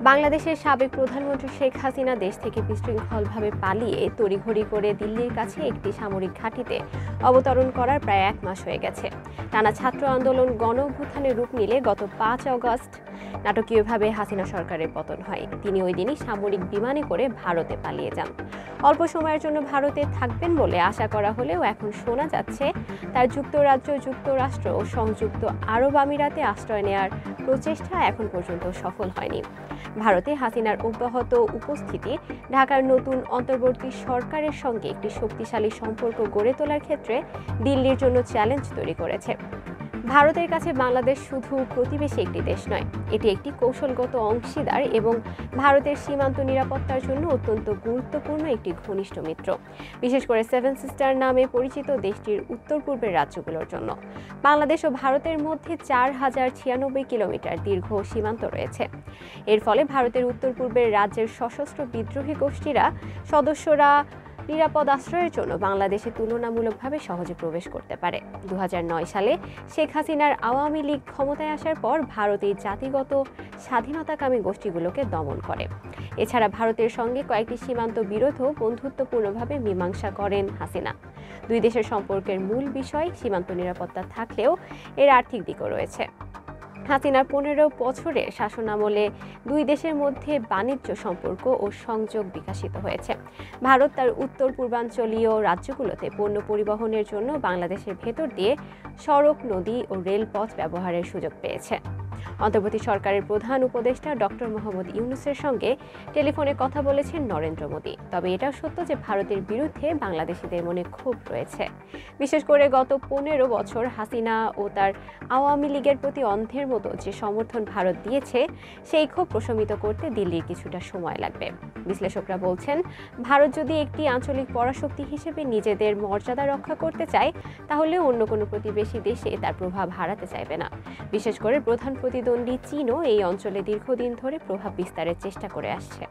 বাংলাদেশের সাবেক প্রধানমন্ত্রী শেখ হাসিনা দেশ থেকে বিশৃঙ্খলভাবে পালিয়ে তড়িঘড়ি করে দিল্লির কাছে একটি সামরিক ঘাঁটিতে অবতরণ করার প্রায় 1 মাস হয়ে গেছে। টানা ছাত্র আন্দোলন গণ অভ্যুত্থানের রূপ নিলে গত 5 অগস্ট নাটকীয়ভাবে হাসিনা সরকারের পতন হয়। তিনি ওই দিনই সামরিক বিমানে করে ভারতে পালিয়ে যান। অল্প সময়ের জন্য ভারতে থাকবেন বলে আশা করা হলেও এখন শোনা যাচ্ছে তার যুক্তরাজ্য, যুক্তরাষ্ট্র ও সংযুক্ত আরব আমিরাতে আশ্রয় নেওয়ার প্রচেষ্টা এখন পর্যন্ত সফল হয়নি। ভারতে হাসিনার অব্যাহত উপস্থিতি ঢাকার নতুন অন্তর্বর্তী সরকারের সঙ্গে একটি শক্তিশালী সম্পর্ক গড়ে তোলার ক্ষেত্রে দিল্লির জন্য চ্যালেঞ্জ তৈরি করেছে। ভারতের কাছে বাংলাদেশ শুধু প্রতিবেশী একটি দেশ নয়, এটি একটি কৌশলগত অংশীদার এবং ভারতের সীমান্ত নিরাপত্তার জন্য অত্যন্ত গুরুত্বপূর্ণ একটি ঘনিষ্ঠ মিত্র, বিশেষ করে 7 সিস্টার নামে পরিচিত দেশটির উত্তর পূর্বের রাজ্যগুলোর জন্য। বাংলাদেশ ও ভারতের মধ্যে 4096 কিলোমিটার দীর্ঘ সীমান্ত রয়েছে। এর ফলে ভারতের উত্তর পূর্বের রাজ্যের সশস্ত্র বিদ্রোহী গোষ্ঠীরা সদস্যরা নিরাপদ আশ্রয়ের জন্য বাংলাদেশে তুলনামূলকভাবে সহজে প্রবেশ করতে পারে। 2009 সালে শেখ হাসিনার আওয়ামী লীগ ক্ষমতায় আসার পর ভারত এই জাতিগত স্বাধীনতাকামী গোষ্ঠীগুলোকে দমন করে। এছাড়া ভারতের সঙ্গে কয়েকটি সীমান্ত বিরোধও বন্ধুত্বপূর্ণভাবে মীমাংসা করেন হাসিনা। দুই দেশের সম্পর্কের মূল বিষয় সীমান্ত নিরাপত্তা থাকলেও এর আর্থিক দিকও রয়েছে। হাসিনার 15 বছরের শাসনামলে দুই দেশের মধ্যে বাণিজ্য সম্পর্ক ও সংযোগ বিকশিত হয়েছে। ভারত তার উত্তর পূর্বাঞ্চলীয় রাজ্যগুলোতে পণ্য পরিবহনের জন্য বাংলাদেশের ভেতর দিয়ে সড়ক, নদী ও রেলপথ ব্যবহারের সুযোগ পেয়েছে। অন্তর্বর্তী সরকারের প্রধান উপদেষ্টা ডক্টর মোহাম্মদ ইউনূসের সঙ্গে টেলিফোনে কথা বলেছেন নরেন্দ্র মোদী। তবে এটাও সত্য যে ভারতের বিরুদ্ধে বাংলাদেশিদের মনে ক্ষোভ রয়েছে। বিশেষ করে গত 15 বছর হাসিনা ও তার আওয়ামী লীগের প্রতি অন্ধের মতো যে সমর্থন ভারত দিয়েছে, সেই ক্ষোভ প্রশমিত করতে দিল্লির কিছুটা সময় লাগবে। বিশ্লেষকরা বলছেন, ভারত যদি একটি আঞ্চলিক পরাশক্তি হিসেবে নিজেদের মর্যাদা রক্ষা করতে চায়, তাহলে অন্য কোনো প্রতিবেশী দেশে তার প্রভাব হারাতে চাইবে না। বিশেষ করে প্রধান প্রতিদ্বন্দ্বী চীনও এই অঞ্চলে দীর্ঘদিন ধরে প্রভাব বিস্তারের চেষ্টা করে আসছে।